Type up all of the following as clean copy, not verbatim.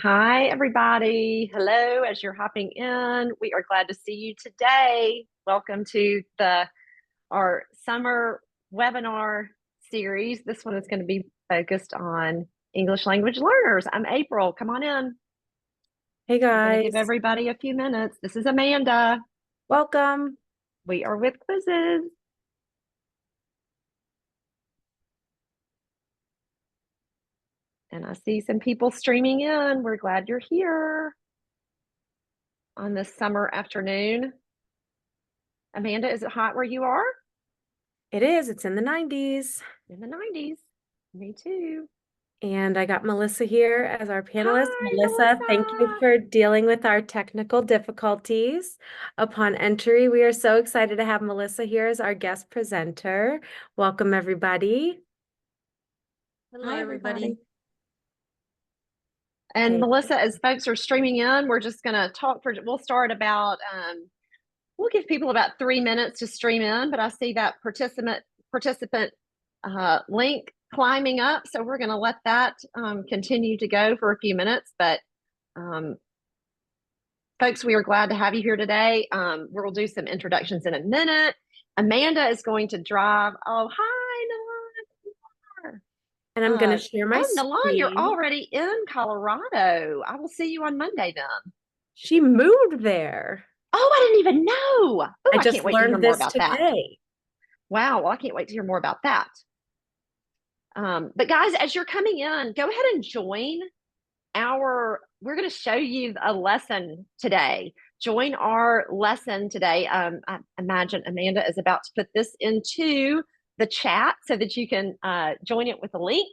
Hi, everybody. Hello, as you're hopping in. We are glad to see you today. Welcome to our summer webinar series. This one is going to be focused on English language learners. I'm April. Come on in. Hey I'm going to give guys, everybody a few minutes. This is Amanda. welcome. We are with Quizizz. And I see some people streaming in. We're glad you're here on this summer afternoon. Amanda, is it hot where you are? It is, it's in the 90s. In the 90s. Me too. And I got Melissa here as our panelist. Hi, Melissa, thank you Melissa. for dealing with our technical difficulties upon entry. We are so excited to have Melissa here as our guest presenter. Welcome, everybody. Hello, Hi, everybody. everybody. And Hey. Melissa, as folks are streaming in, we're just going to we'll start about, we'll give people about 3 minutes to stream in, but I see that participant link climbing up. So we're going to let that continue to go for a few minutes. But folks, we are glad to have you here today. We'll do some introductions in a minute. Amanda is going to drive. Oh, hi, Nalan. And I'm going to share my Nalan, you're screen. already in Colorado. I will see you on Monday then. She moved there. Oh, I didn't even know. Oh, I I can't just wait to hear learned more this about that. today. Wow, well, I can't wait to hear more about that. But guys, as you're coming in, go ahead and join we're going to show you a lesson today. Join our lesson today. I imagine Amanda is about to put this into the chat so that you can join it with a link.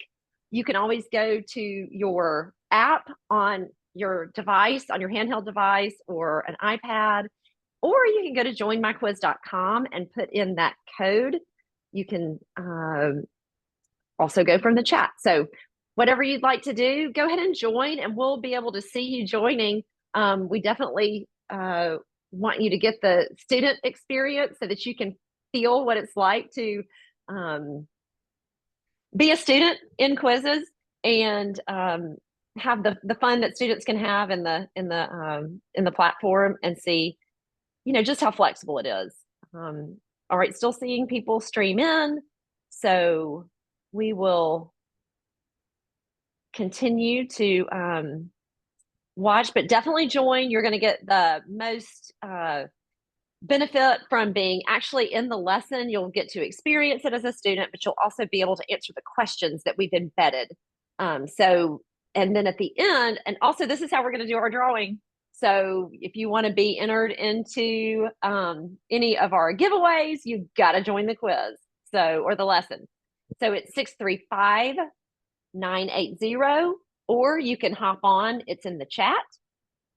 You can always go to your app on your device, on your handheld device or an iPad, or you can go to joinmyquiz.com and put in that code. You can also go from the chat. So whatever you'd like to do, go ahead and join and we'll be able to see you joining. We definitely want you to get the student experience so that you can feel what it's like to be a student in Quizizz and have the fun that students can have in the platform and see, just how flexible it is. All right, still seeing people stream in. So we will continue to watch, but definitely join. You're going to get the most benefit from being actually in the lesson. You'll get to experience it as a student, but you'll also be able to answer the questions that we've embedded. And then at the end, and also this is how we're going to do our drawing. So if you want to be entered into any of our giveaways, you've got to join the quiz. Or the lesson. So it's 635-980, or you can hop on, it's in the chat,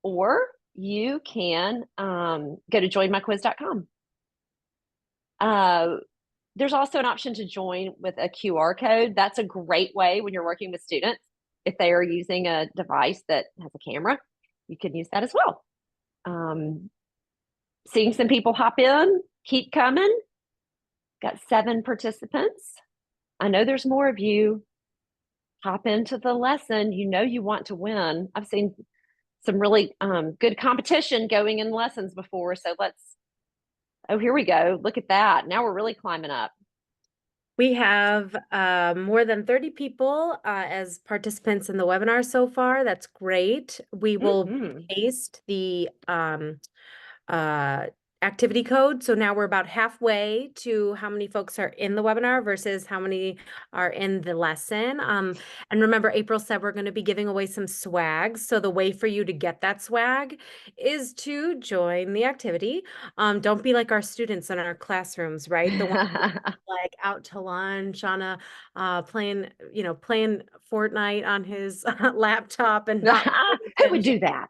or you can go to joinmyquiz.com. There's also an option to join with a QR code. That's a great way when you're working with students. If they are using a device that has a camera, you can use that as well. Seeing some people hop in, keep coming. Got 7 participants. I know there's more of you. Hop into the lesson. You want to win. I've seen some really good competition going in lessons before. So oh, here we go. Look at that. Now we're really climbing up. We have more than 30 people as participants in the webinar so far. That's great. We will paste the activity code. So now we're about halfway to how many folks are in the webinar versus how many are in the lesson. And remember, April said we're going to be giving away some swag. So the way for you to get that swag is to join the activity. Don't be like our students in our classrooms, right? The ones like out to lunch on a playing Fortnite on his laptop and not Who would do that?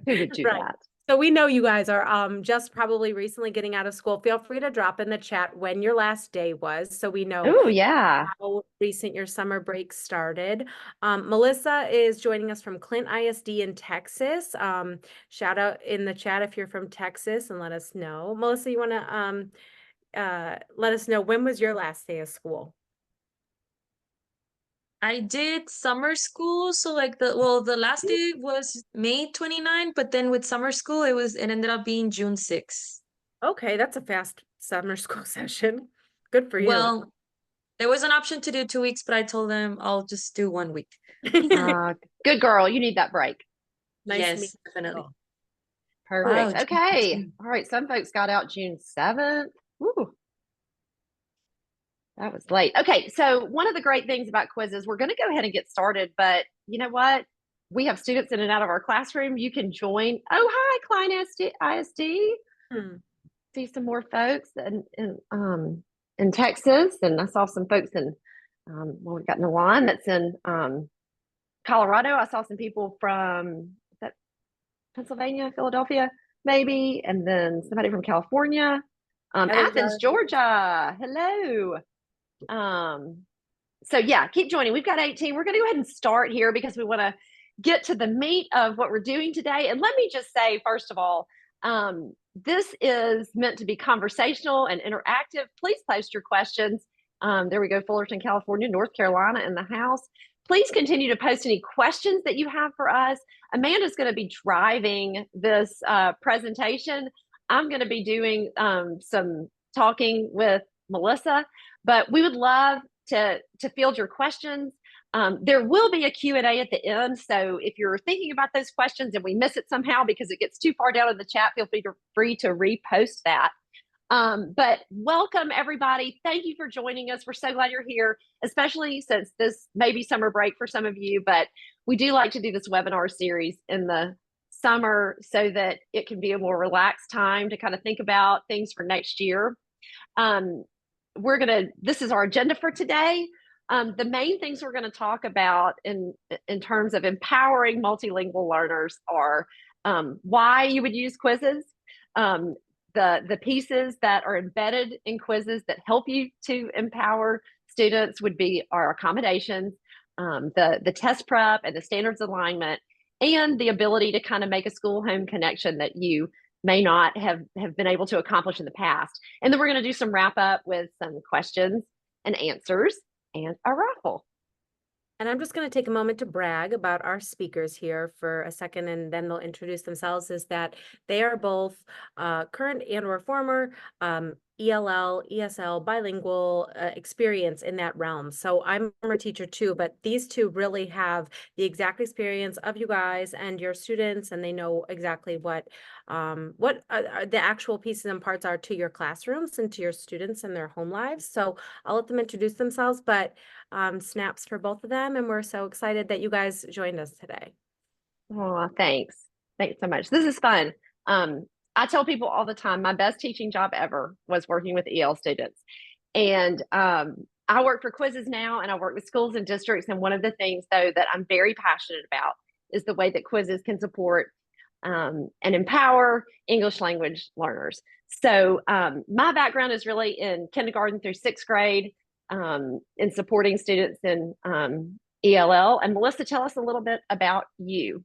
Who would do right. that? So we know you guys are just probably recently getting out of school. Feel free to drop in the chat when your last day was, so we know Oh, yeah. how recent your summer break started. Melissa is joining us from Clint ISD in Texas. Shout out in the chat if you're from Texas and let us know. Melissa, you want to let us know, when was your last day of school? I did summer school, so like the last day was May 29, but then with summer school it ended up being June 6. Okay, that's a fast summer school session. Good for you. Well, there was an option to do 2 weeks, but I told them I'll just do 1 week. Good girl. You need that break. Nice to Yes, meet definitely. you. Perfect. Wow, Okay. June All right. Some folks got out June 7th. Woo. That was late. Okay. So one of the great things about quizzes, we're going to go ahead and get started, but you know what? We have students in and out of our classroom. You can join. Oh, hi, Klein ISD. Hmm. See some more folks in Texas, and I saw some folks in well, we've got Milan that's in Colorado. I saw some people from is that Pennsylvania, Philadelphia, maybe, and then somebody from California, Heather's Athens, our- Georgia. Hello. So yeah, keep joining. We've got 18. We're going to go ahead and start here because we want to get to the meat of what we're doing today. And let me just say, first of all, this is meant to be conversational and interactive. Please post your questions. There we go, Fullerton, California, North Carolina in the house. Please continue to post any questions that you have for us. Amanda's going to be driving this presentation. I'm going to be doing some talking with Melissa, but we would love to field your questions. There will be a Q&A at the end. So if you're thinking about those questions and we miss it somehow because it gets too far down in the chat, feel free to repost that. But welcome everybody. Thank you for joining us. We're so glad you're here, especially since this may be summer break for some of you, but we do like to do this webinar series in the summer so that it can be a more relaxed time to kind of think about things for next year. This is our agenda for today. The main things we're going to talk about in terms of empowering multilingual learners are why you would use quizzes, the pieces that are embedded in quizzes that help you to empower students would be our accommodations, the test prep and the standards alignment, and the ability to kind of make a school-home connection that you may not have been able to accomplish in the past. And then we're going to do some wrap up with some questions and answers and a raffle. And I'm just going to take a moment to brag about our speakers here for a second, and then they'll introduce themselves, is that they are both current and or former ELL, ESL, bilingual experience in that realm. So I'm a teacher too, but these two really have the exact experience of you guys and your students, and they know exactly what the actual pieces and parts are to your classrooms and to your students and their home lives. So I'll let them introduce themselves, but snaps for both of them, and we're so excited that you guys joined us today. Oh, thanks. Thanks so much. This is fun. I tell people all the time, my best teaching job ever was working with EL students. And I work for Quizizz now, and I work with schools and districts. And one of the things, though, that I'm very passionate about is the way that Quizizz can support and empower English language learners. So my background is really in kindergarten through 6th grade, in supporting students in ELL. And Melissa, tell us a little bit about you.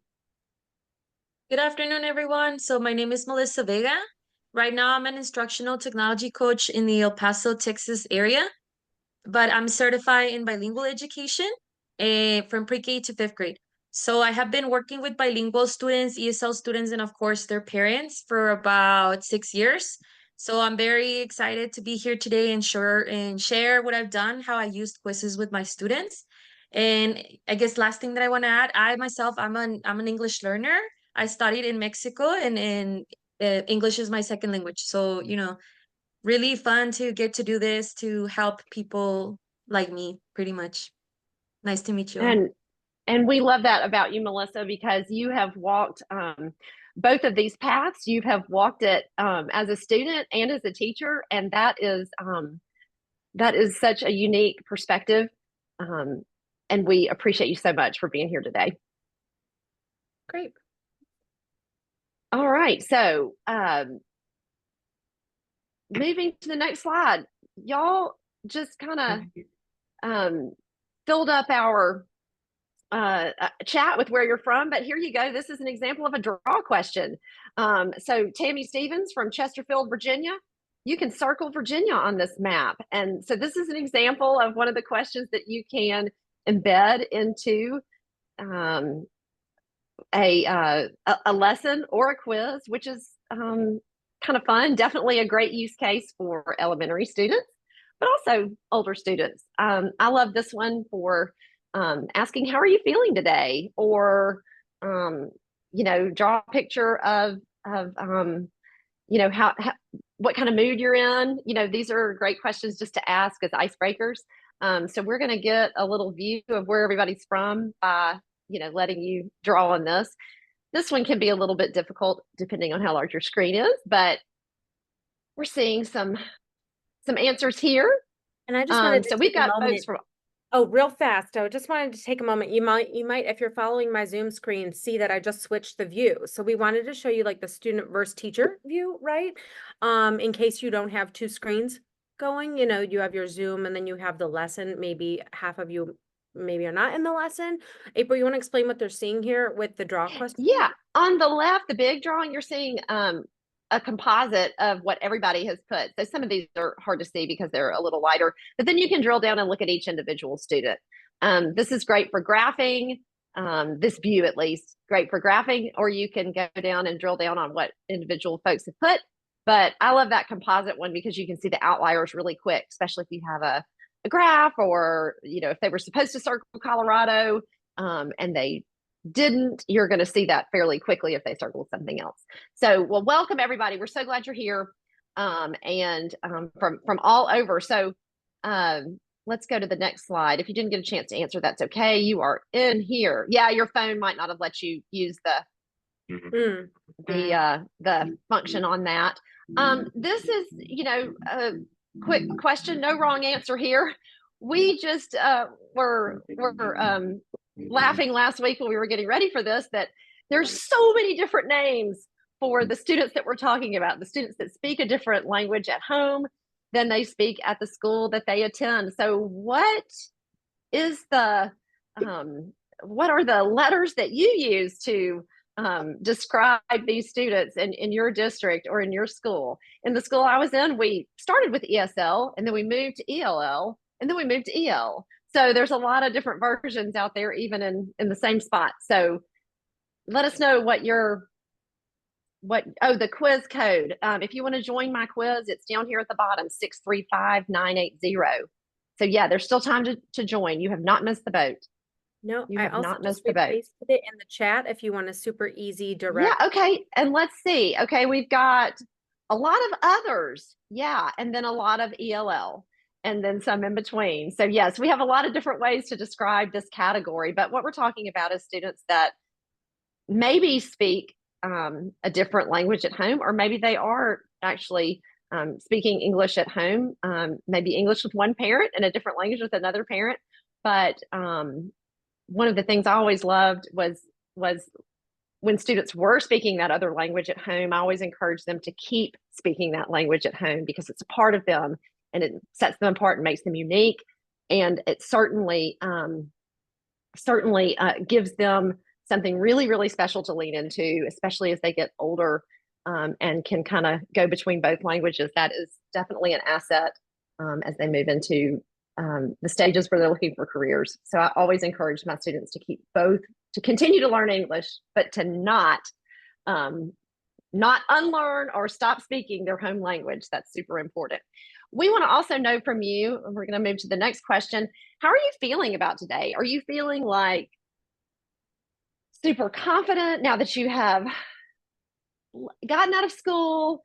Good afternoon, everyone. So my name is Melissa Vega. Right now, I'm an instructional technology coach in the El Paso, Texas area, but I'm certified in bilingual education from pre-K to 5th grade. So I have been working with bilingual students, ESL students, and of course their parents for about 6 years. So I'm very excited to be here today and share what I've done, how I used quizzes with my students. And I guess last thing that I want to add, I'm an English learner. I studied in Mexico, and English is my second language. So, really fun to get to do this to help people like me, pretty much. Nice to meet you all. And we love that about you, Melissa, because you have walked both of these paths. You have walked it as a student and as a teacher, and that is such a unique perspective. And we appreciate you so much for being here today. Great. All right, so moving to the next slide, y'all just kind of filled up our chat with where you're from, but here you go. This is an example of a draw question. So Tammy Stevens from Chesterfield, Virginia, you can circle Virginia on this map. And so this is an example of one of the questions that you can embed into a lesson or a quiz, which is kind of fun. Definitely a great use case for elementary students, but also older students. I love this one for asking, how are you feeling today? Or, draw a picture of how what kind of mood you're in. These are great questions just to ask as icebreakers. So we're going to get a little view of where everybody's from by, letting you draw on this. This one can be a little bit difficult depending on how large your screen is, but we're seeing some answers here. And I just wanted to so we've take a got moment. folks from. Oh, real fast. I just wanted to take a moment. You might, if you're following my Zoom screen, see that I just switched the view. So we wanted to show you like the student versus teacher view, right? In case you don't have two screens going, you have your Zoom and then you have the lesson. Maybe half of you maybe are not in the lesson. April, you want to explain what they're seeing here with the draw question? Yeah, on the left, the big drawing, you're seeing a composite of what everybody has put. So some of these are hard to see because they're a little lighter, but then you can drill down and look at each individual student. This is great for graphing, this view at least, great for graphing, or you can go down and drill down on what individual folks have put. But I love that composite one because you can see the outliers really quick, especially if you have a graph, or, if they were supposed to circle Colorado and they didn't, you're going to see that fairly quickly if they circle something else. So, well, welcome everybody. We're so glad you're here, and from all over. So let's go to the next slide. If you didn't get a chance to answer, that's okay. You are in here. Yeah, your phone might not have let you use the function on that. This is, a quick question, no wrong answer here. We just were laughing last week when we were getting ready for this, that there's so many different names for the students that we're talking about, the students that speak a different language at home than they speak at the school that they attend. So what is what are the letters that you use to describe these students in your district or in your school? In the school I was in, we started with ESL, and then we moved to ELL, and then we moved to EL. So there's a lot of different versions out there, even in the same spot. So let us know the quiz code. If you want to join my quiz, it's down here at the bottom, 635980. So yeah, there's still time to join. You have not missed the boat. No, You I have also not just missed the boat. pasted it in the chat if you want a super easy direct. Yeah, okay. And let's see. Okay, we've got a lot of others. Yeah, and then a lot of ELL, and then some in between. So yes, we have a lot of different ways to describe this category, but what we're talking about is students that maybe speak a different language at home, or maybe they are actually speaking English at home, maybe English with one parent and a different language with another parent. But one of the things I always loved was when students were speaking that other language at home, I always encouraged them to keep speaking that language at home because it's a part of them and it sets them apart and makes them unique. And it certainly gives them something really, really special to lean into, especially as they get older and can kind of go between both languages. That is definitely an asset as they move into the stages where they're looking for careers. So I always encourage my students to keep both, to continue to learn English, but to not unlearn or stop speaking their home language. That's super important. We want to also know from you, and we're going to move to the next question. How are you feeling about today? Are you feeling like super confident now that you have gotten out of school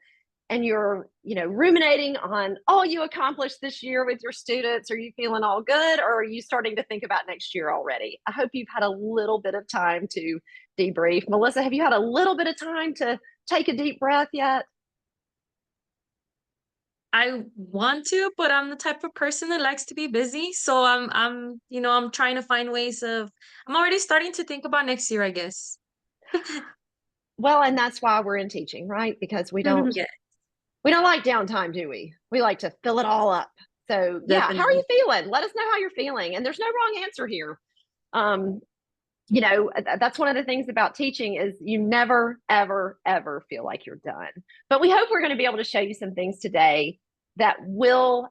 and you're, ruminating on all you accomplished this year with your students? Are you feeling all good, or are you starting to think about next year already? I hope you've had a little bit of time to debrief. Melissa, have you had a little bit of time to take a deep breath yet? I want to, but I'm the type of person that likes to be busy. So I'm trying to find ways I'm already starting to think about next year, I guess. Well, and that's why we're in teaching, right? Because we don't like downtime, do we? We like to fill it all up. So yeah, how are you feeling? Let us know how you're feeling. And there's no wrong answer here. That's one of the things about teaching is you never, ever, ever feel like you're done. But we hope we're going to be able to show you some things today that will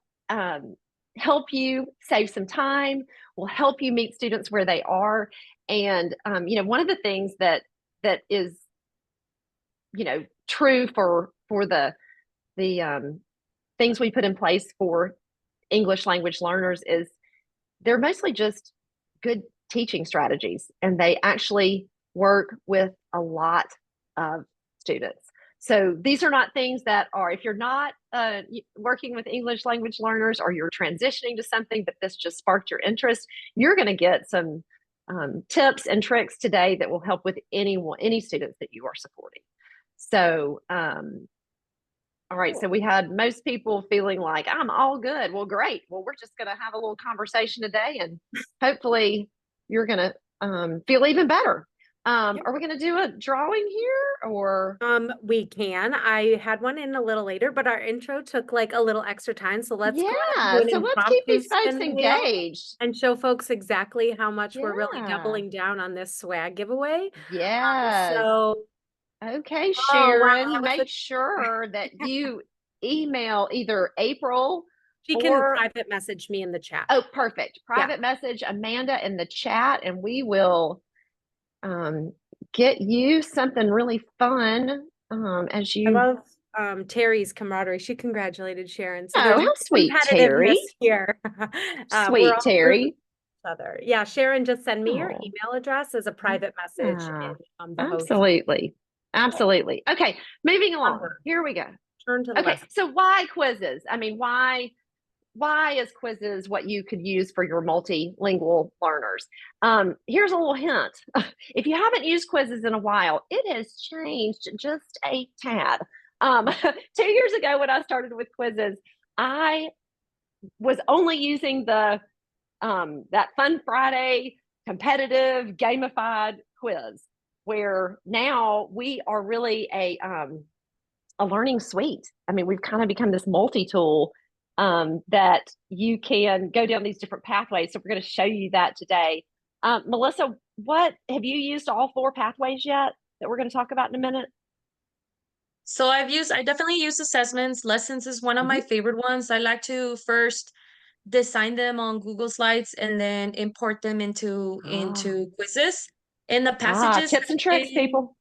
help you save some time, will help you meet students where they are. And, you know, one of the things that is, you know, true for the things we put in place for English language learners is they're mostly just good teaching strategies, and they actually work with a lot of students. So these are not things that are, if you're not working with English language learners, or you're transitioning to something, but this just sparked your interest, you're going to get some tips and tricks today that will help with any students that you are supporting. So, all right, so we had most people feeling like, I'm all good. Well, great. Well, we're just going to have a little conversation today, and hopefully you're going to feel even better. Are we going to do a drawing here, or? We can. I had one in a little later, but our intro took like a little extra time. So let's go ahead and do So an let's keep impromptu these folks spin wheel engaged. and show folks exactly how much we're really Yeah. doubling down on this swag giveaway. Yes. So Okay, oh, wow, Sharon, that was make sure that you email either April she can or private message me in the chat. oh, perfect. Private message Amanda in the chat, and we will get you something really fun as I you. love Terry's camaraderie. She congratulated Sharon. So Oh, there's how sweet, competitiveness Terry. here. Sweet, we're all Terry. each other. Yeah, Sharon, just send me your Oh. email address as a private message in the host. Absolutely. Absolutely. Okay, moving along. Here we go. Turn to the Okay, lesson. so why Quizizz? I mean, why is Quizizz what you could use for your multilingual learners? Here's a little hint. If you haven't used Quizizz in a while, it has changed just a tad. 2 years ago when I started with Quizizz, I was only using the that Fun Friday competitive gamified quiz, where now we are really a learning suite. I mean, we've kind of become this multi-tool that you can go down these different pathways. So we're going to show you that today. Melissa, what have you used all 4 pathways yet that we're going to talk about in a minute? So I definitely use assessments. Lessons is one of my favorite ones. I like to first design them on Google Slides and then import them into Quizizz. And the passages tips and tricks, people.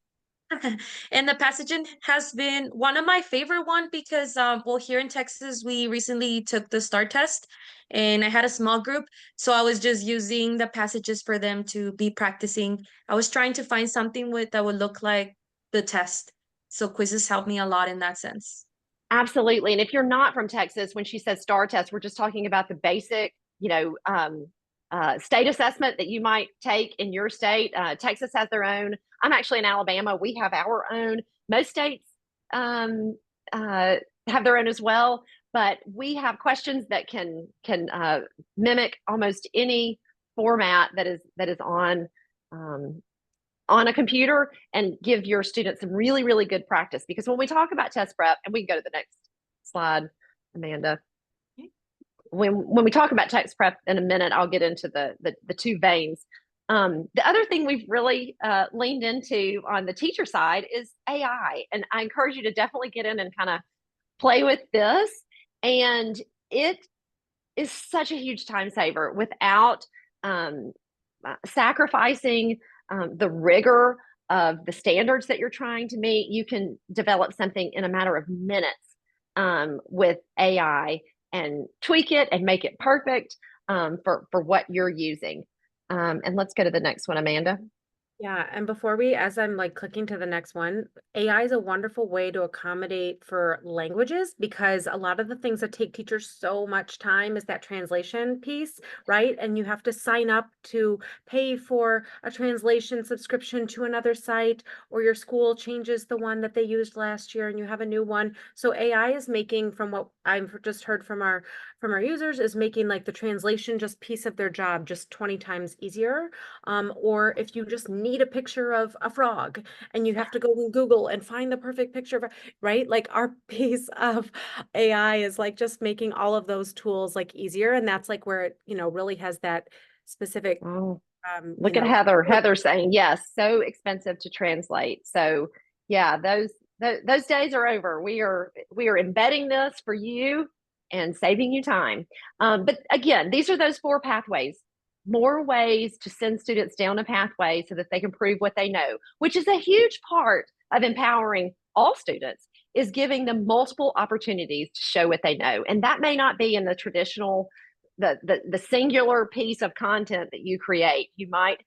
and the passaging has been one of my favorite one because well, here in Texas we recently took the STAR test and I had a small group, so I was just using the passages for them to be practicing. I was trying to find something that would look like the test, so Quizizz helped me a lot in that sense. Absolutely. And if you're not from Texas, when she says STAR test, we're just talking about the basic, you know, state assessment that you might take in your state. Texas has their own. I'm actually in Alabama. We have our own. Most states have their own as well, but we have questions that can mimic almost any format that is on a computer, and give your students some really, really good practice. Because when we talk about test prep, and we can go to the next slide, Amanda. When we talk about test prep in a minute, I'll get into the 2 veins. The other thing we've really leaned into on the teacher side is AI. And I encourage you to definitely get in and kind of play with this. And it is such a huge time saver without sacrificing the rigor of the standards that you're trying to meet. You can develop something in a matter of minutes with AI and tweak it and make it perfect for what you're using. And let's go to the next one, Amanda. Yeah, and before as I'm like clicking to the next one, AI is a wonderful way to accommodate for languages, because a lot of the things that take teachers so much time is that translation piece, right? And you have to sign up to pay for a translation subscription to another site, or your school changes the one that they used last year and you have a new one. So AI is making, from what I've just heard from our users, is making like the translation just piece of their job just 20 times easier. Or if you just need a picture of a frog and you have to go in Google and find the perfect picture of, right? Like our piece of AI is like just making all of those tools like easier. And that's like where it, really has that specific. Look at Heather saying, yes, so expensive to translate. So yeah, those days are over. We are embedding this for you and saving you time. But again, these are those 4 pathways. more ways to send students down a pathway so that they can prove what they know, which is a huge part of empowering all students, is giving them multiple opportunities to show what they know. And that may not be in the traditional, the singular piece of content that you create. You might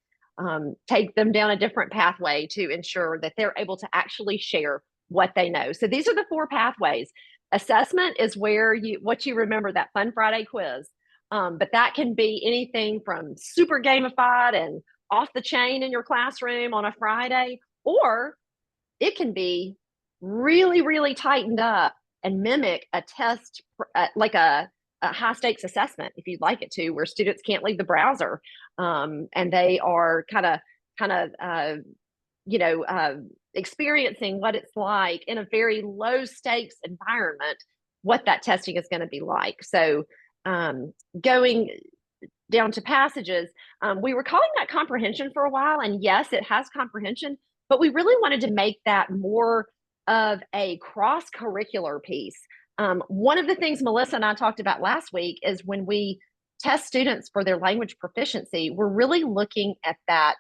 take them down a different pathway to ensure that they're able to actually share what they know. So these are the 4 pathways. Assessment is where what you remember, that fun Friday quiz. But that can be anything from super gamified and off the chain in your classroom on a Friday, or it can be really, really tightened up and mimic a test, like a high stakes assessment, if you'd like it to, where students can't leave the browser, and they are kind of experiencing what it's like in a very low stakes environment, what that testing is going to be like. So going down to passages, we were calling that comprehension for a while, and yes, it has comprehension, but we really wanted to make that more of a cross-curricular piece. One of the things Melissa and I talked about last week is when we test students for their language proficiency, we're really looking at that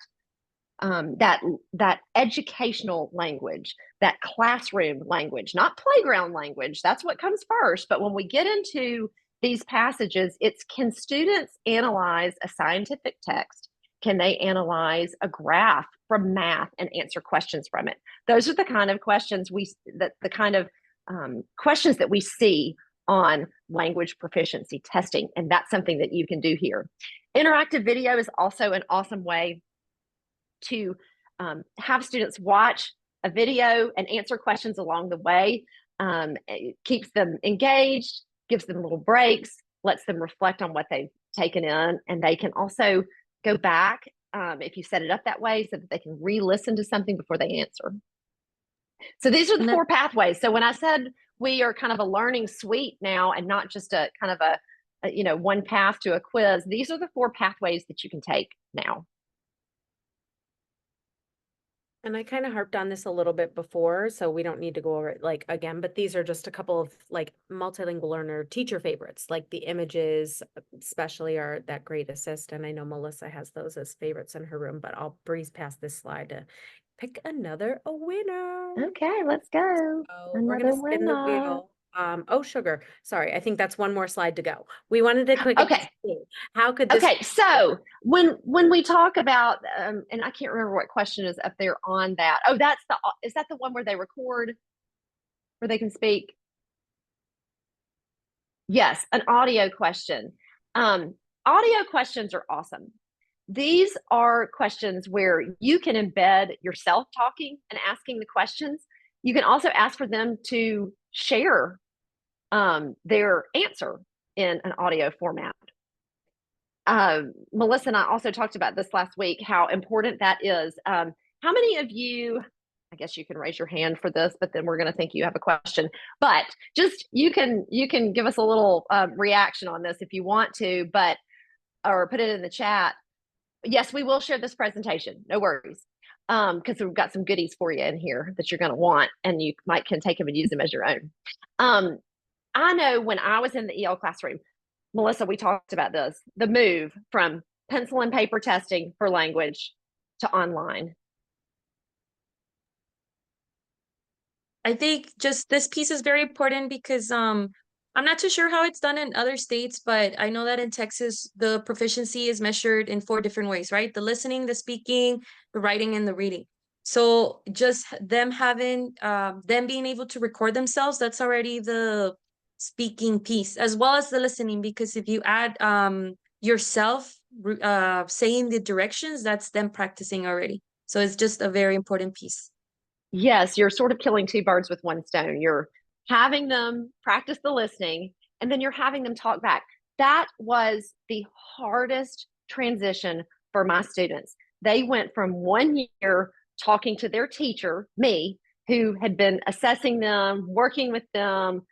educational language, that classroom language, not playground language. That's what comes first. But when we get into these passages, it's, can students analyze a scientific text? Can they analyze a graph from math and answer questions from it? Those are the kind of questions questions that we see on language proficiency testing. And that's something that you can do here. Interactive video is also an awesome way to have students watch a video and answer questions along the way. It keeps them engaged, gives them little breaks, lets them reflect on what they've taken in, and they can also go back if you set it up that way so that they can re-listen to something before they answer. So these are the 4 pathways. So when I said we are kind of a learning suite now and not just a kind of a one path to a quiz, these are the 4 pathways that you can take now. And I kind of harped on this a little bit before, so we don't need to go over it like again, but these are just a couple of like multilingual learner teacher favorites, like the images especially are that great assist. And I know Melissa has those as favorites in her room, but I'll breeze past this slide to pick another winner. Okay, let's go. So we're gonna spin the wheel. Oh, sugar. Sorry, I think that's one more slide to go. We wanted to quick. Okay. How could this? Okay, so when we talk about, and I can't remember what question is up there on that. Oh, is that the one where they record, where they can speak? Yes, an audio question. Audio questions are awesome. These are questions where you can embed yourself talking and asking the questions. You can also ask for them to share their answer in an audio format. Melissa and I also talked about this last week, how important that is. How many of you, I guess you can raise your hand for this, but then we're going to think you have a question, but just, you can give us a little reaction on this if you want to, or put it in the chat. Yes, we will share this presentation. No worries. Because we've got some goodies for you in here that you're going to want, and you can take them and use them as your own. I know when I was in the EL classroom, Melissa, we talked about this, the move from pencil and paper testing for language to online. I think just this piece is very important because I'm not too sure how it's done in other states, but I know that in Texas, the proficiency is measured in 4 different ways, right? The listening, the speaking, the writing, and the reading. So just them having, them being able to record themselves, that's already the speaking piece, as well as the listening, because if you add yourself saying the directions, that's them practicing already. So it's just a very important piece. Yes, you're sort of killing 2 birds with 1 stone. You're having them practice the listening, and then you're having them talk back. That was the hardest transition for my students. They went from 1 year talking to their teacher, me, who had been assessing them, working with them,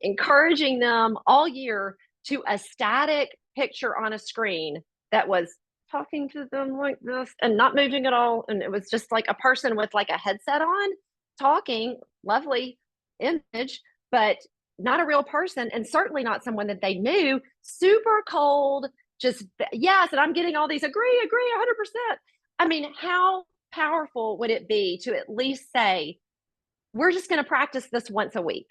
encouraging them all year, to a static picture on a screen that was talking to them like this and not moving at all. And it was just like a person with like a headset on talking, lovely image, but not a real person, and certainly not someone that they knew. Super cold, just yes, and I'm getting all these agree 100%. I mean, how powerful would it be to at least say, we're just going to practice this once a week,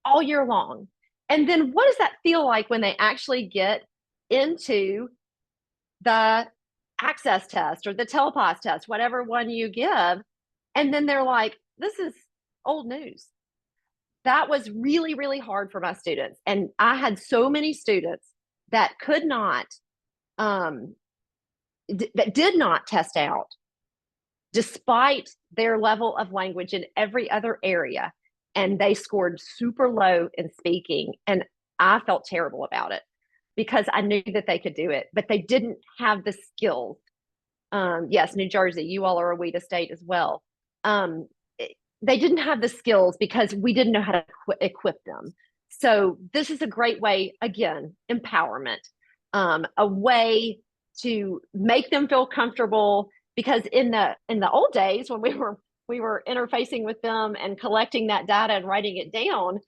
all year long? And then what does that feel like when they actually get into the access test or the TELPAS test, whatever one you give, and then they're like, this is old news. That was really, really hard for my students. And I had so many students that could not, that did not test out despite their level of language in every other area. And they scored super low in speaking. And I felt terrible about it because I knew that they could do it, but they didn't have the skills. Yes, New Jersey, you all are a WIDA state as well. They didn't have the skills because we didn't know how to equip them. So this is a great way, again, empowerment, a way to make them feel comfortable, because in the old days when we were interfacing with them and collecting that data and writing it down,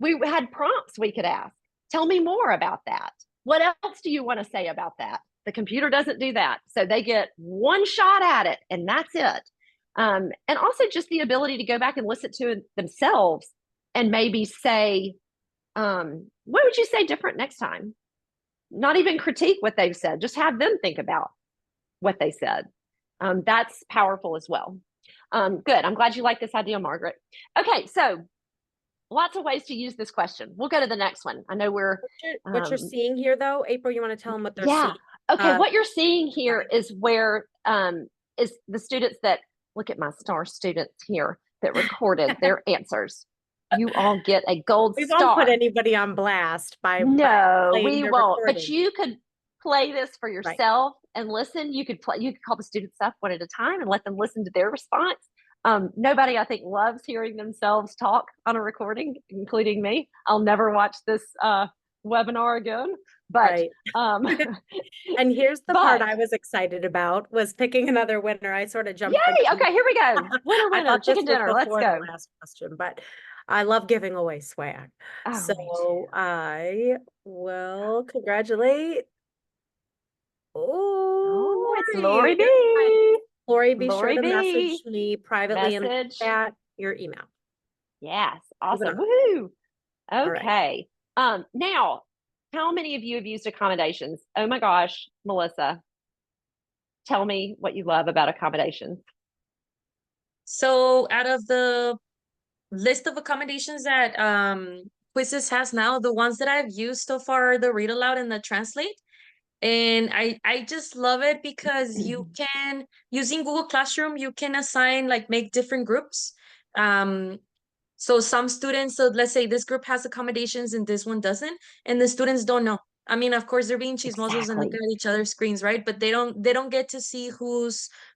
we had prompts we could ask. Tell me more about that. What else do you want to say about that? The computer doesn't do that. So they get one shot at it and that's it. And also just the ability to go back and listen to it themselves and maybe say, what would you say different next time? Not even critique what they've said, just have them think about what they said. That's powerful as well. Good, I'm glad you like this idea, Margaret. Okay, so lots of ways to use this question. We'll go to the next one. I know we're what you're seeing here though, April, you want to tell them what they're seeing? Okay, what you're seeing here is where is the students that, look at my star students here that recorded their answers. You all get a gold We star. won't put anybody on blast by we won't, but recording. you could play this for yourself and listen. You could call the students up one at a time and let them listen to their response. Nobody, I think, loves hearing themselves talk on a recording, including me. I'll never watch this webinar again. But and here's the part I was excited about, was picking another winner. I sort of jumped. Yay! Okay, here we go. Winner, chicken dinner. Let's go. The last question, but I love giving away swag. So I will congratulate. Oh, it's Lori B. Lori, be sure to message me privately in the chat your email. Yes, awesome. Woohoo! Okay. Right. Now, how many of you have used accommodations? Oh my gosh, Melissa, tell me what you love about accommodations. So out of the list of accommodations that Quizizz has now, the ones that I've used so far are the read aloud and the translate. And I just love it because you can, using Google Classroom, you can assign, like, make different groups. So some students, so let's say this group has accommodations and this one doesn't, and the students don't know. I mean, of course, they're being chismosos and looking at each other's screens, right? But they don't get to see who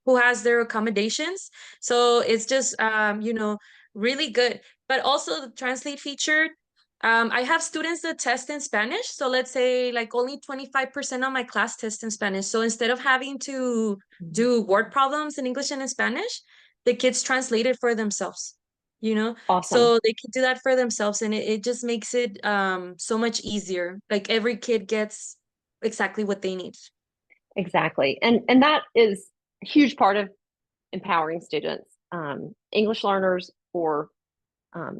has their accommodations. So it's just you know, really good. But also the translate feature. I have students that test in Spanish. So let's say like only 25% of my class test in Spanish. So instead of having to do word problems in English and in Spanish, the kids translate it for themselves, you know? Awesome. So they can do that for themselves, and it just makes it so much easier. Like every kid gets exactly what they need. Exactly. And that is a huge part of empowering students, English learners, or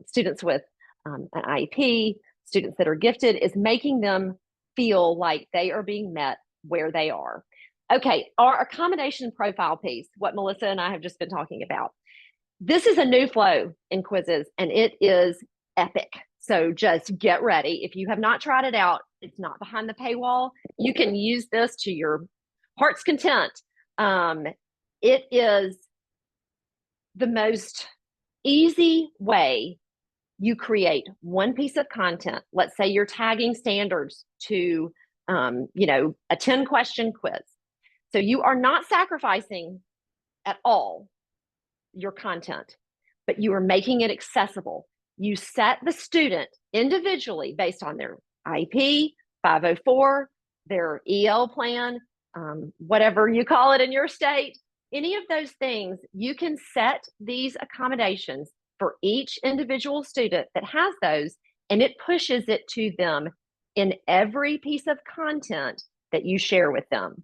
students with an IEP, students that are gifted, is making them feel like they are being met where they are. Okay, our accommodation profile piece, what Melissa and I have just been talking about. This is a new flow in Quizizz, and it is epic. So just get ready. If you have not tried it out, it's not behind the paywall. You can use this to your heart's content. It is the most easy way you create one piece of content. Let's say you're tagging standards to, you know, a 10-question quiz. So you are not sacrificing at all your content, but you are making it accessible. You set the student individually based on their IEP, 504, their EL plan, whatever you call it in your state, any of those things, you can set these accommodations for each individual student that has those, and it pushes it to them in every piece of content that you share with them.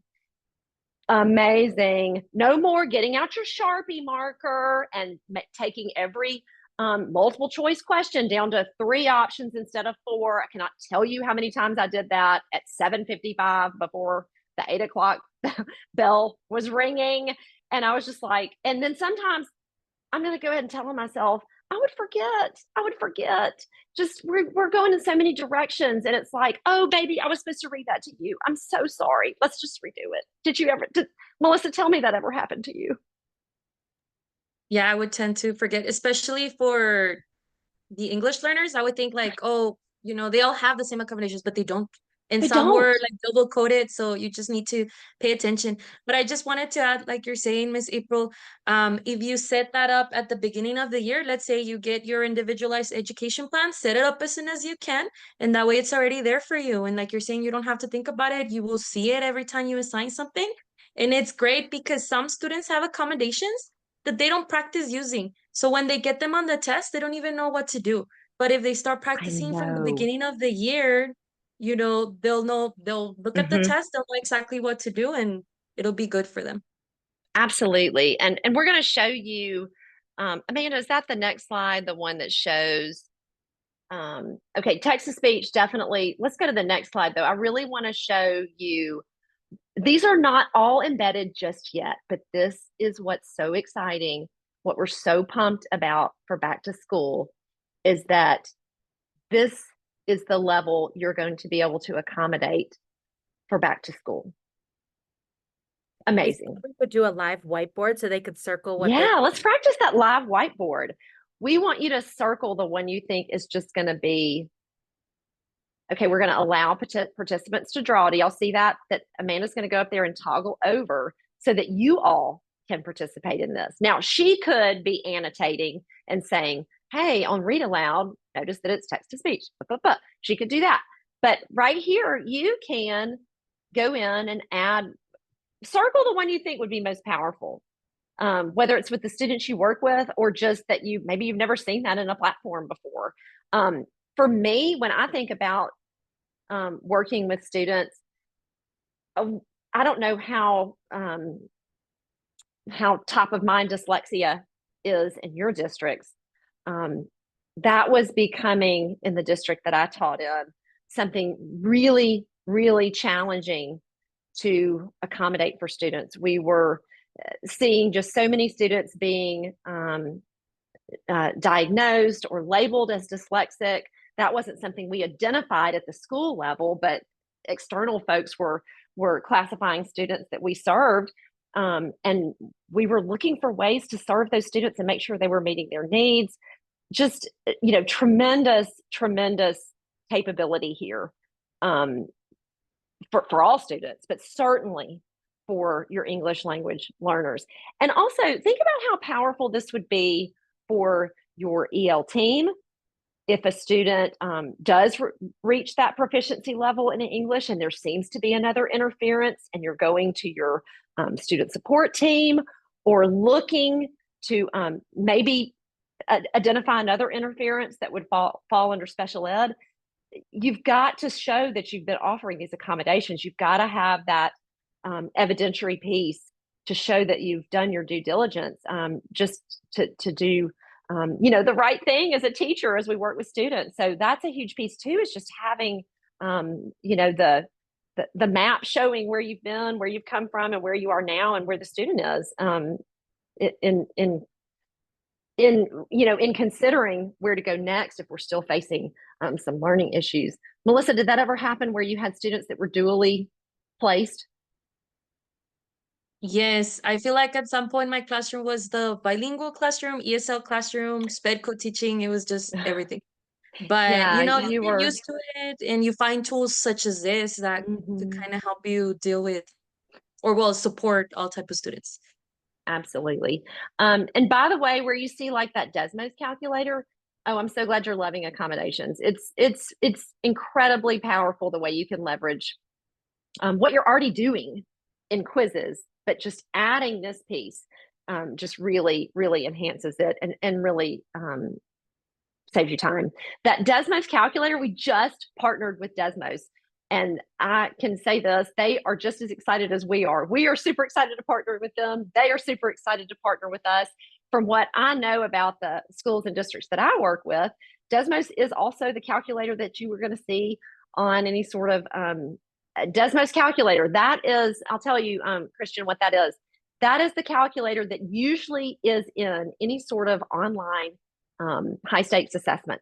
Amazing. No more getting out your Sharpie marker and taking every multiple choice question down to 3 options instead of 4. I cannot tell you how many times I did that at 7:55 before the 8 o'clock bell was ringing. And I was just like, and then sometimes I'm going to go ahead and tell myself, I would forget. Just we're going in so many directions. And it's like, oh, baby, I was supposed to read that to you. I'm so sorry. Let's just redo it. Did Melissa, tell me that ever happened to you? Yeah, I would tend to forget, especially for the English learners. I would think like, oh, they all have the same accommodations, but they don't. And They some were don't. like double coded, so you just need to pay attention. But I just wanted to add, like you're saying, Miss April, if you set that up at the beginning of the year, let's say you get your individualized education plan, set it up as soon as you can, and that way it's already there for you. And like you're saying, you don't have to think about it. You will see it every time you assign something. And it's great because some students have accommodations that they don't practice using. So when they get them on the test, they don't even know what to do. But if they start I practicing from the know. beginning of the year, they'll know, they'll look at the test, they'll know exactly what to do, and it'll be good for them. Absolutely. And we're going to show you, Amanda, is that the next slide? The one that shows, okay, text-to-speech, definitely. Let's go to the next slide though. I really want to show you, these are not all embedded just yet, but this is what's so exciting. What we're so pumped about for back to school is that this is the level you're going to be able to accommodate for back to school. Amazing. We could do a live whiteboard so they could circle what Yeah, let's practice that live whiteboard. We want you to circle the one you think is just going to be, okay, we're going to allow participants to draw. Do y'all see that? That Amanda's going to go up there and toggle over so that you all can participate in this. Now, she could be annotating and saying, hey, on read aloud, notice that it's text to speech. She could do that. But right here, you can go in and circle the one you think would be most powerful, whether it's with the students you work with or just that maybe you've never seen that in a platform before. For me, when I think about working with students, I don't know how top of mind dyslexia is in your districts. That was becoming, in the district that I taught in, something really, really challenging to accommodate for students. We were seeing just so many students being diagnosed or labeled as dyslexic. That wasn't something we identified at the school level, but external folks were classifying students that we served. And we were looking for ways to serve those students and make sure they were meeting their needs. Just, tremendous capability here for all students, but certainly for your English language learners. And also think about how powerful this would be for your EL team. If a student does reach that proficiency level in English and there seems to be another interference and you're going to your student support team or looking to maybe identify another interference that would fall under special ed, you've got to show that you've been offering these accommodations. You've got to have that evidentiary piece to show that you've done your due diligence, just to do the right thing as a teacher as we work with students. So that's a huge piece too, is just having the map showing where you've been, where you've come from, and where you are now, and where the student is in considering where to go next if we're still facing some learning issues. Melissa, did that ever happen where you had students that were dually placed? Yes, I feel like at some point my classroom was the bilingual classroom, ESL classroom, sped co-teaching. It was just everything. But Yeah, you get used to it, and you find tools such as this that to kind of help you deal with, or support all type of students. Absolutely. And by the way, where you see like that Desmos calculator, oh, I'm so glad you're loving accommodations. It's incredibly powerful the way you can leverage what you're already doing in Quizizz, but just adding this piece just really, really enhances it and really saves you time. That Desmos calculator, we just partnered with Desmos And I can say this, they are just as excited as we are. We are super excited to partner with them. They are super excited to partner with us. From what I know about the schools and districts that I work with, Desmos is also the calculator that you were going to see on any sort of Desmos calculator. That is, I'll tell you, Christian, what that is. That is the calculator that usually is in any sort of online high stakes assessment.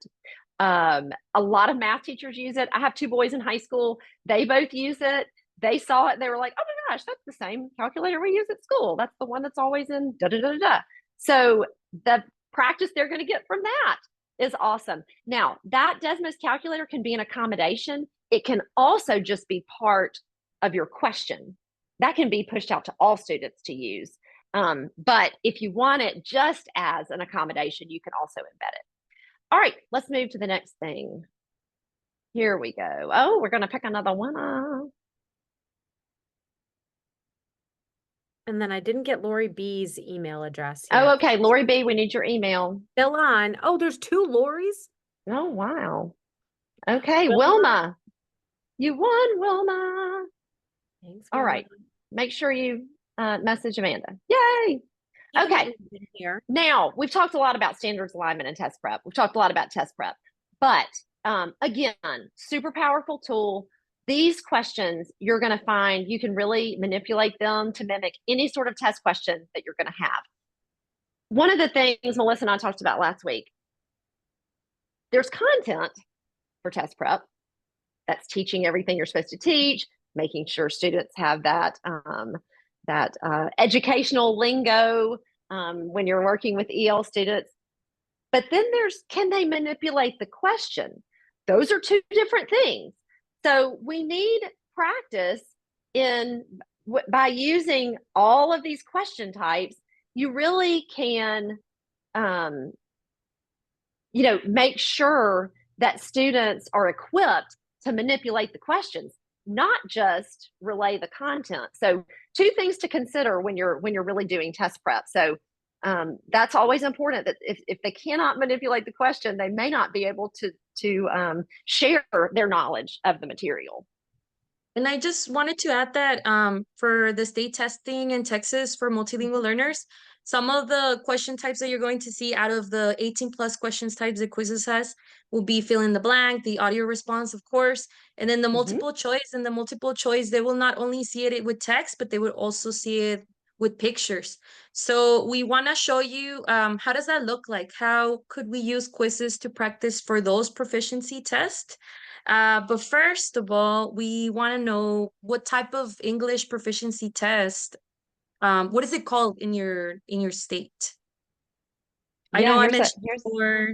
A lot of math teachers use it. I have 2 boys in high school. They both use it. They saw it. They were like, oh my gosh, that's the same calculator we use at school. That's the one that's always in da da da da. So the practice they're going to get from that is awesome. Now, that Desmos calculator can be an accommodation. It can also just be part of your question. That can be pushed out to all students to use. But if you want it just as an accommodation, you can also embed it. All right, let's move to the next thing. Here we go. Oh, we're going to pick another one up. And then I didn't get Lori B's email address yet. Oh, okay. Lori B, we need your email. Still on. Oh, there's 2 Loris? Oh, wow. Okay, Wilma. You won, Wilma. Thanks, All Wilma. right. Make sure you message Amanda. Yay. Okay. Here. Now, we've talked a lot about standards alignment and test prep. We've talked a lot about test prep. But again, super powerful tool. These questions, you're going to find you can really manipulate them to mimic any sort of test question that you're going to have. One of the things Melissa and I talked about last week, there's content for test prep that's teaching everything you're supposed to teach, making sure students have that educational lingo when you're working with EL students. But then can they manipulate the question? Those are 2 different things. So we need practice by using all of these question types. You really can, make sure that students are equipped to manipulate the questions, not just relay the content. So 2 things to consider when you're really doing test prep. So that's always important, that if they cannot manipulate the question, they may not be able to share their knowledge of the material. And I just wanted to add that for the state testing in Texas for multilingual learners, some of the question types that you're going to see out of the 18 plus questions types that Quizizz has will be fill in the blank, the audio response, of course, and then the multiple choice. And the multiple choice, they will not only see it with text, but they would also see it with pictures. So we want to show you how does that look like? How could we use Quizizz to practice for those proficiency tests? But first of all, we want to know what type of English proficiency test. What is it called in your state? I know I mentioned before.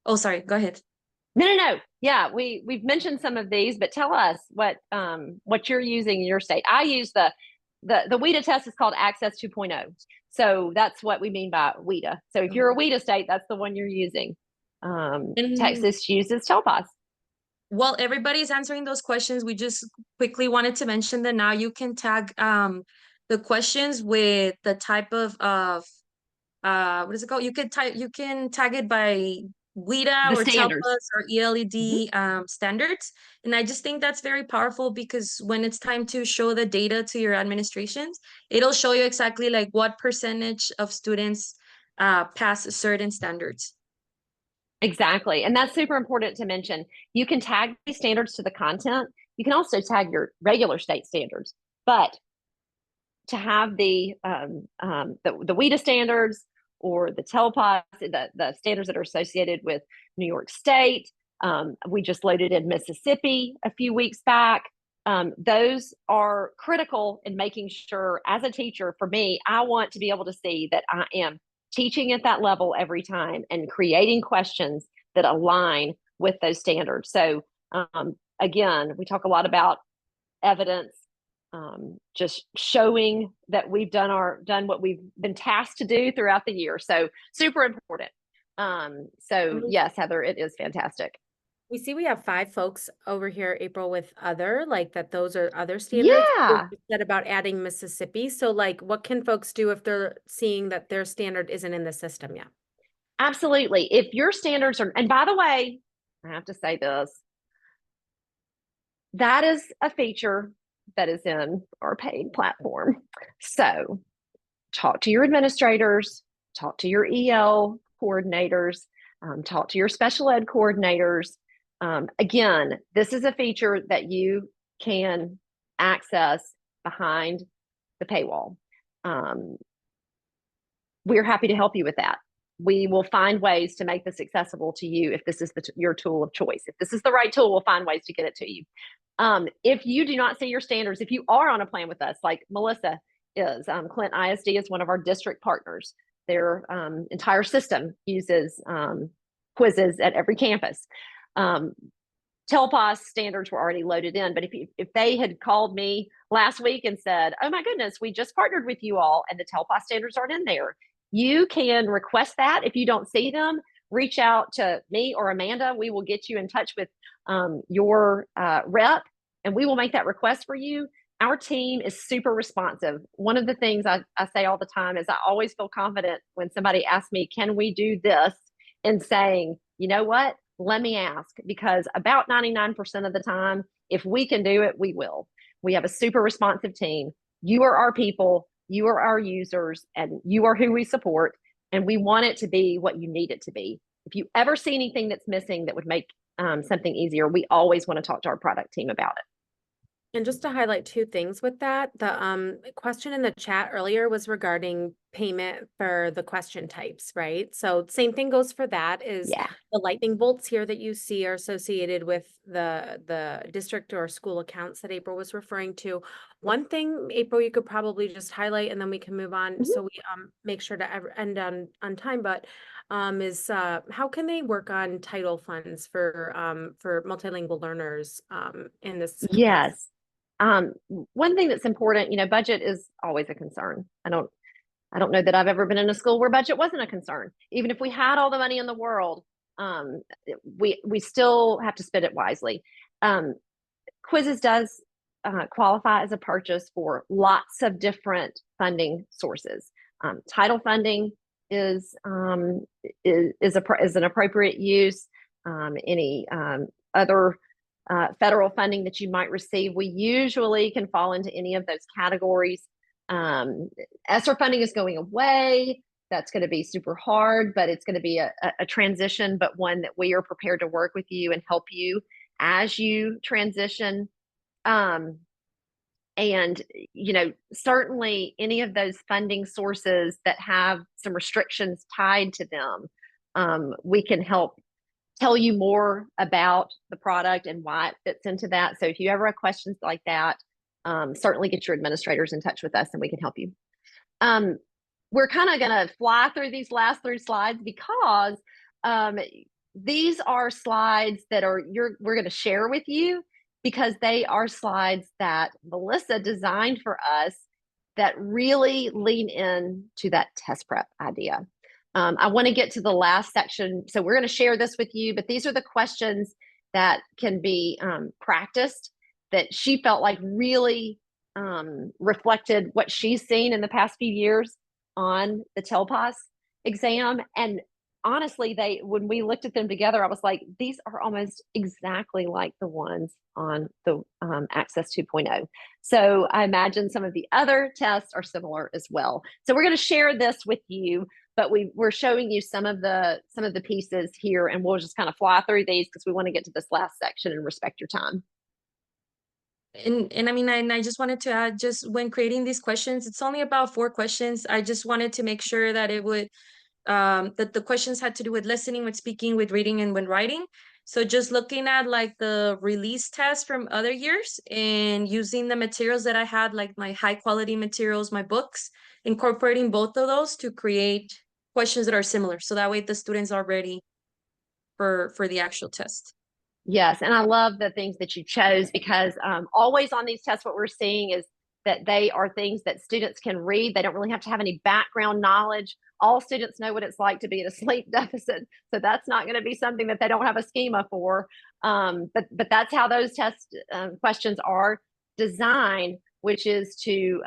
Oh, sorry. Go ahead. No. Yeah, we've mentioned some of these, but tell us what you're using in your state. I use the WIDA test is called Access 2.0. So that's what we mean by WIDA. So if you're a WIDA state, that's the one you're using. Texas uses TELPAS. While everybody's answering those questions, we just quickly wanted to mention that now you can tag the questions with the type of what is it called? You can tag it by WIDA or TELPAS or ELED standards. And I just think that's very powerful, because when it's time to show the data to your administrations, it'll show you exactly like what percentage of students pass certain standards. Exactly. And that's super important to mention. You can tag these standards to the content. You can also tag your regular state standards, but to have the WIDA standards or the TELPAS, the standards that are associated with New York State. We just loaded in Mississippi a few weeks back. Those are critical in making sure, as a teacher, for me, I want to be able to see that I am teaching at that level every time and creating questions that align with those standards. So again, we talk a lot about evidence, just showing that we've done what we've been tasked to do throughout the year. So super important. So yes, Heather, it is fantastic. We see we have 5 folks over here, April, with other, like that those are other standards. Yeah. You said about adding Mississippi. So like what can folks do if they're seeing that their standard isn't in the system yet? Absolutely. If your standards are, and by the way, I have to say this, that is a feature that is in our paid platform. So talk to your administrators, talk to your EL coordinators, talk to your special ed coordinators. Again, this is a feature that you can access behind the paywall. We're happy to help you with that. We will find ways to make this accessible to you if this is your tool of choice. If this is the right tool, we'll find ways to get it to you. If you do not see your standards, if you are on a plan with us, like Melissa is, Clint ISD is one of our district partners. Their entire system uses Quizizz at every campus. TELPAS standards were already loaded in, but if they had called me last week and said, oh my goodness, we just partnered with you all and the TELPAS standards aren't in there, you can request that. If you don't see them, reach out to me or Amanda. We will get you in touch with your rep and we will make that request for you. Our team is super responsive. One of the things I say all the time is I always feel confident when somebody asks me, can we do this? And saying, you know what? Let me ask, because about 99% of the time, if we can do it, we will. We have a super responsive team. You are our people, you are our users, and you are who we support. And we want it to be what you need it to be. If you ever see anything that's missing that would make something easier, we always want to talk to our product team about it. And just to highlight two things with that, the question in the chat earlier was regarding payment for the question types, right? So same thing goes for that, is the lightning bolts here that you see are associated with the district or school accounts that April was referring to. One thing, April, you could probably just highlight and then we can move on so we make sure to end on time, but is how can they work on title funds for multilingual learners in this capacity? Yes. One thing that's important, budget is always a concern. I don't know that I've ever been in a school where budget wasn't a concern. Even if we had all the money in the world, we still have to spend it wisely. Quizizz does qualify as a purchase for lots of different funding sources. Title funding is an appropriate use. Any other federal funding that you might receive, we usually can fall into any of those categories. ESSER funding is going away. That's going to be super hard, but it's going to be a transition, but one that we are prepared to work with you and help you as you transition. And, certainly any of those funding sources that have some restrictions tied to them, we can help tell you more about the product and why it fits into that. So if you ever have questions like that, certainly get your administrators in touch with us and we can help you. We're kind of going to fly through these last 3 slides because these are slides that we're going to share with you, because they are slides that Melissa designed for us that really lean into that test prep idea. I want to get to the last section. So we're going to share this with you, but these are the questions that can be practiced, that she felt like really reflected what she's seen in the past few years on the TELPAS exam. And honestly, when we looked at them together, I was like, these are almost exactly like the ones on the Access 2.0. So I imagine some of the other tests are similar as well. So we're going to share this with you, but we're showing you some of the pieces here, and we'll just kind of fly through these because we want to get to this last section and respect your time. And I mean, I just wanted to add, just when creating these questions, it's only about 4 questions. I just wanted to make sure that it would that the questions had to do with listening, with speaking, with reading, and when writing. So just looking at like the release test from other years and using the materials that I had, like my high quality materials, my books, incorporating both of those to create questions that are similar. So that way the students are ready for the actual test. Yes, and I love the things that you chose, because always on these tests, what we're seeing is that they are things that students can read. They don't really have to have any background knowledge. All students know what it's like to be in a sleep deficit. So that's not going to be something that they don't have a schema for. But that's how those test questions are designed, which is to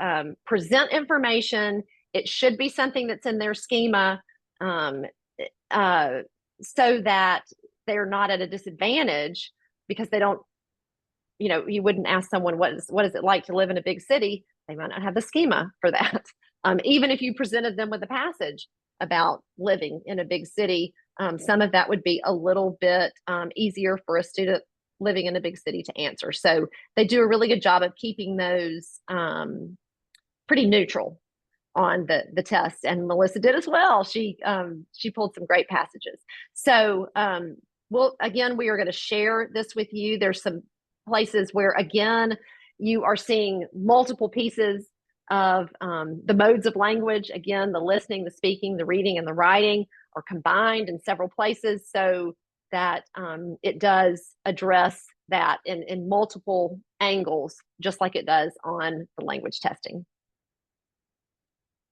present information. It should be something that's in their schema so that they're not at a disadvantage because they don't, you wouldn't ask someone what is it like to live in a big city. They might not have the schema for that. Even if you presented them with a passage about living in a big city, some of that would be a little bit easier for a student living in a big city to answer. So they do a really good job of keeping those pretty neutral on the test, and Melissa did as well. She pulled some great passages. So we are going to share this with you. There's some places where, again, you are seeing multiple pieces of the modes of language. Again, the listening, the speaking, the reading, and the writing are combined in several places, so that it does address that in multiple angles, just like it does on the language testing.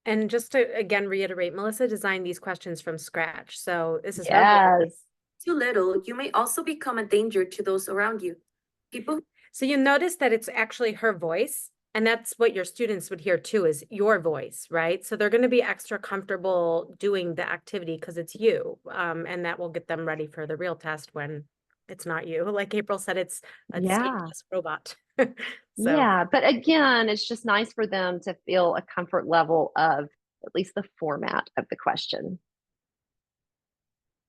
And just to again reiterate, Melissa designed these questions from scratch. So this is yes. Too little, you may also become a danger to those around you. So you notice that it's actually her voice, and that's what your students would hear too, is your voice, right? So they're going to be extra comfortable doing the activity because it's you, and that will get them ready for the real test when it's not you. Like April said, it's a stateless robot. So. Yeah, but again, it's just nice for them to feel a comfort level of at least the format of the question.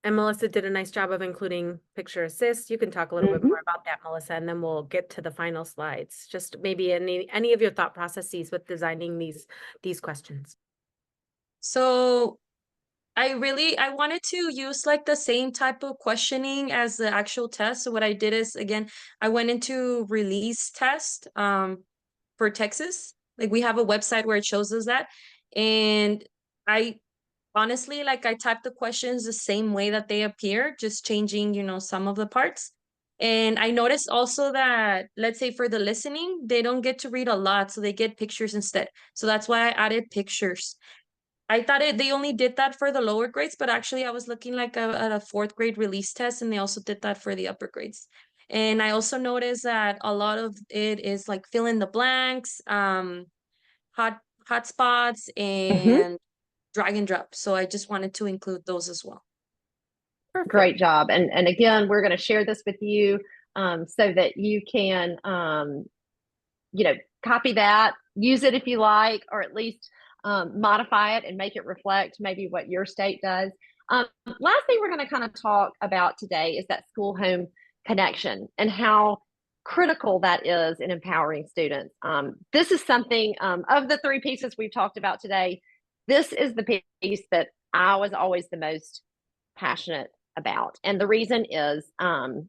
And Melissa did a nice job of including picture assist. You can talk a little bit more about that, Melissa, and then we'll get to the final slides. Just maybe any of your thought processes with designing these questions. So I wanted to use like the same type of questioning as the actual test. So what I did is, again, I went into release test for Texas. Like we have a website where it shows us that. And I honestly, like I typed the questions the same way that they appear, just changing, some of the parts. And I noticed also that, let's say for the listening, they don't get to read a lot, so they get pictures instead. So that's why I added pictures. I thought they only did that for the lower grades, but actually I was looking like at a 4th grade release test, and they also did that for the upper grades. And I also noticed that a lot of it is like fill in the blanks, hot spots, and drag and drop. So I just wanted to include those as well. Perfect. Great job. And again, we're going to share this with you so that you can, copy that, use it if you like, or at least modify it and make it reflect maybe what your state does. Last thing we're going to kind of talk about today is that school-home connection and how critical that is in empowering students. This is something of the 3 pieces we've talked about today. This is the piece that I was always the most passionate about. And the reason is my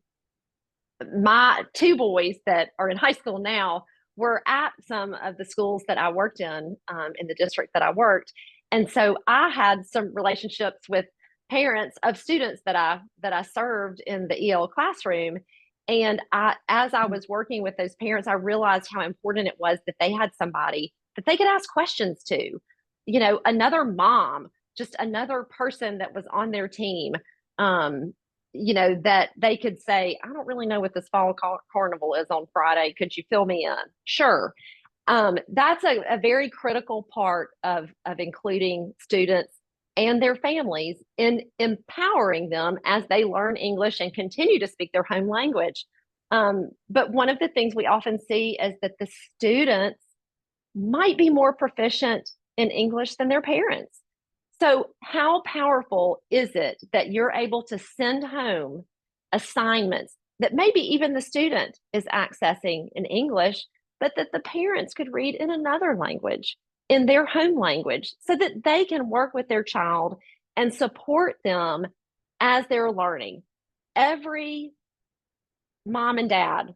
2 boys that are in high school now were at some of the schools that I worked in the district that I worked. And so I had some relationships with parents of students that I served in the EL classroom. And as I was working with those parents, I realized how important it was that they had somebody that they could ask questions to. Another mom, just another person that was on their team, that they could say, I don't really know what this fall carnival is on Friday. Could you fill me in? Sure. That's a very critical part of including students and their families in empowering them as they learn English and continue to speak their home language. But one of the things we often see is that the students might be more proficient in English than their parents. So how powerful is it that you're able to send home assignments that maybe even the student is accessing in English, but that the parents could read in another language, in their home language, so that they can work with their child and support them as they're learning. Every mom and dad,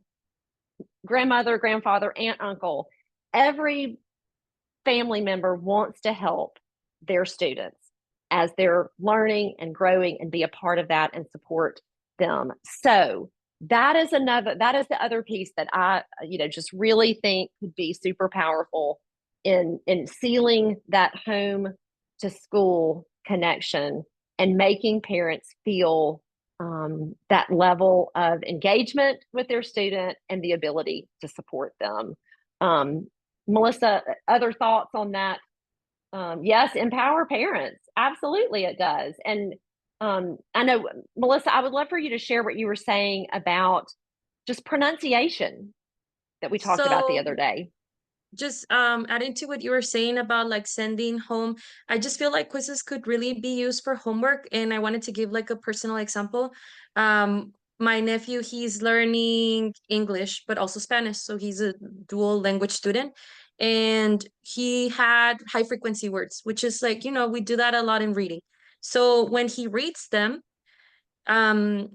grandmother, grandfather, aunt, uncle, every family member wants to help their students as they're learning and growing and be a part of that and support them. So that is the other piece that I, just really think could be super powerful in sealing that home to school connection and making parents feel that level of engagement with their student and the ability to support them. Melissa, other thoughts on that? Yes, empower parents. Absolutely, it does. And I know, Melissa, I would love for you to share what you were saying about just pronunciation that we talked about the So other day. just adding to what you were saying about like sending home, I just feel like quizzes could really be used for homework, and I wanted to give like a personal example. My nephew, he's learning English but also Spanish, so he's a dual language student, and he had high frequency words, which is like, you know, we do that a lot in reading. So when he reads them, um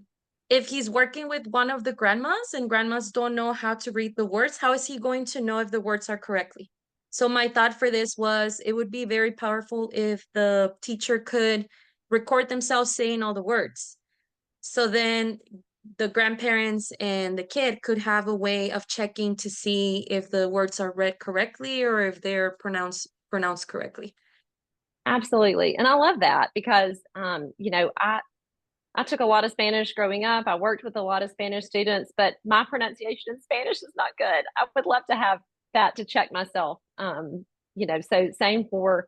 if he's working with one of the grandmas and grandmas don't know how to read the words, how is he going to know if the words are correctly? So my thought for this was, it would be very powerful if the teacher could record themselves saying all the words. So then the grandparents and the kid could have a way of checking to see if the words are read correctly or if they're pronounced correctly. Absolutely. And I love that because, you know, I took a lot of Spanish growing up. I worked with a lot of Spanish students, but my pronunciation in Spanish is not good. I would love to have that to check myself. You know, so same for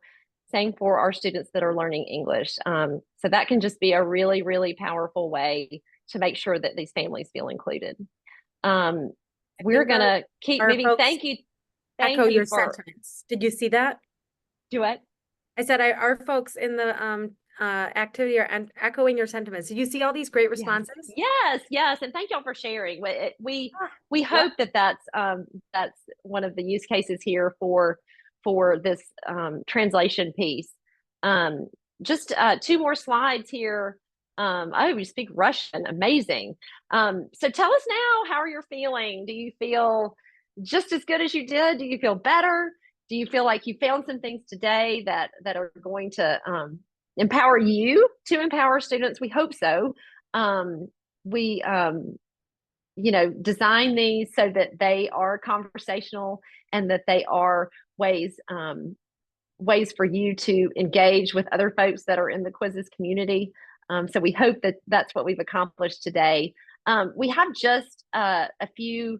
our students that are learning English. So that can just be a really, really powerful way to make sure that these families feel included. We're gonna keep moving. Thank you. Thank Echo you your for sentiments. Did you see that? do it. I said our folks in the activity are echoing your sentiments. Did you see all these great responses? Yes, and thank y'all for sharing. We hope that that's one of the use cases here for this translation piece. Just 2 more slides here. Oh, you speak Russian, amazing. So tell us now, how are you feeling? Do you feel just as good as you did? Do you feel better? Do you feel like you found some things today that are going to empower you to empower students? We hope so. We you know, design these so that they are conversational and that they are ways for you to engage with other folks that are in the Quizizz community. So we hope that that's what we've accomplished today. We have just a few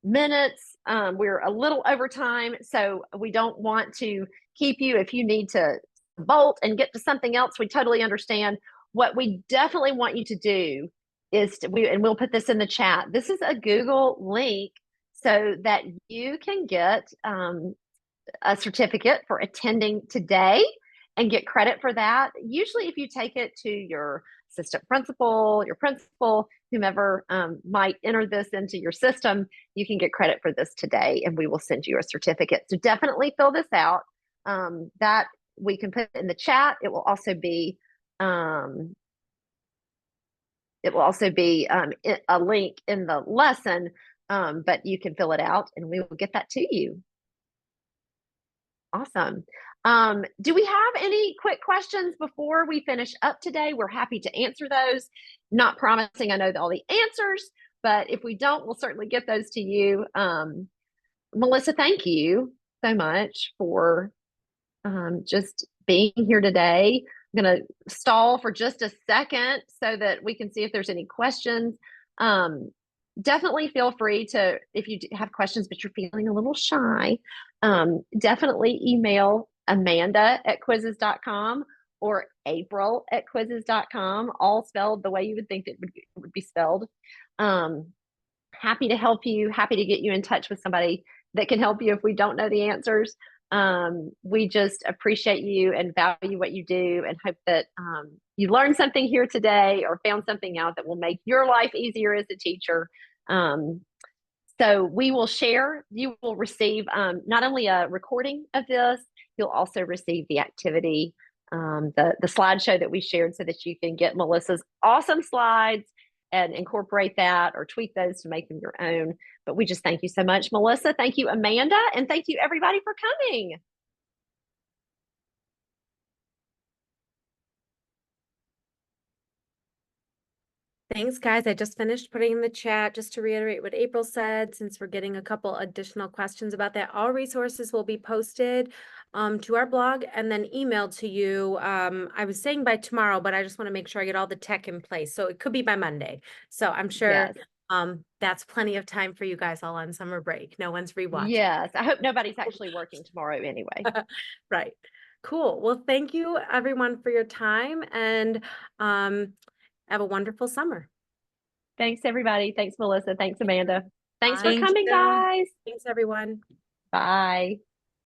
minutes. We're a little over time, so we don't want to keep you. If you need to bolt and get to something else, we totally understand. What we definitely want you to do is and we'll put this in the chat. This is a Google link so that you can get a certificate for attending today and get credit for that. Usually if you take it to your assistant principal, your principal, whomever might enter this into your system, you can get credit for this today and we will send you a certificate. So definitely fill this out. That we can put in the chat. It will also be a link in the lesson, but you can fill it out and we will get that to you. Awesome. Do we have any quick questions before we finish up today? We're happy to answer those. Not promising I know all the answers, but if we don't, we'll certainly get those to you. Melissa, thank you so much for just being here today. I'm going to stall for just a second so that we can see if there's any questions. Definitely feel free to, if you have questions but you're feeling a little shy, definitely email Amanda@quizizz.com or April@quizizz.com, all spelled the way you would think it would be spelled. Happy to help you, happy to get you in touch with somebody that can help you if we don't know the answers. We just appreciate you and value what you do and hope that you learned something here today or found something out that will make your life easier as a teacher. So we will share, you will receive not only a recording of this, you'll also receive the activity, the slideshow that we shared so that you can get Melissa's awesome slides and incorporate that or tweak those to make them your own. But we just thank you so much, Melissa. Thank you, Amanda. And thank you, everybody, for coming. Thanks, guys. I just finished putting in the chat just to reiterate what April said, since we're getting a couple additional questions about that. All resources will be posted to our blog and then emailed to you. I was saying by tomorrow, but I just want to make sure I get all the tech in place. So it could be by Monday. So I'm sure that's plenty of time for you guys all on summer break. No one's rewatching. Yes, I hope nobody's actually working tomorrow anyway. Right. Cool. Well, thank you everyone for your time, and have a wonderful summer. Thanks, everybody. Thanks, Melissa. Thanks, Amanda. Thanks for Thank coming, you. guys. Thanks, everyone. Bye.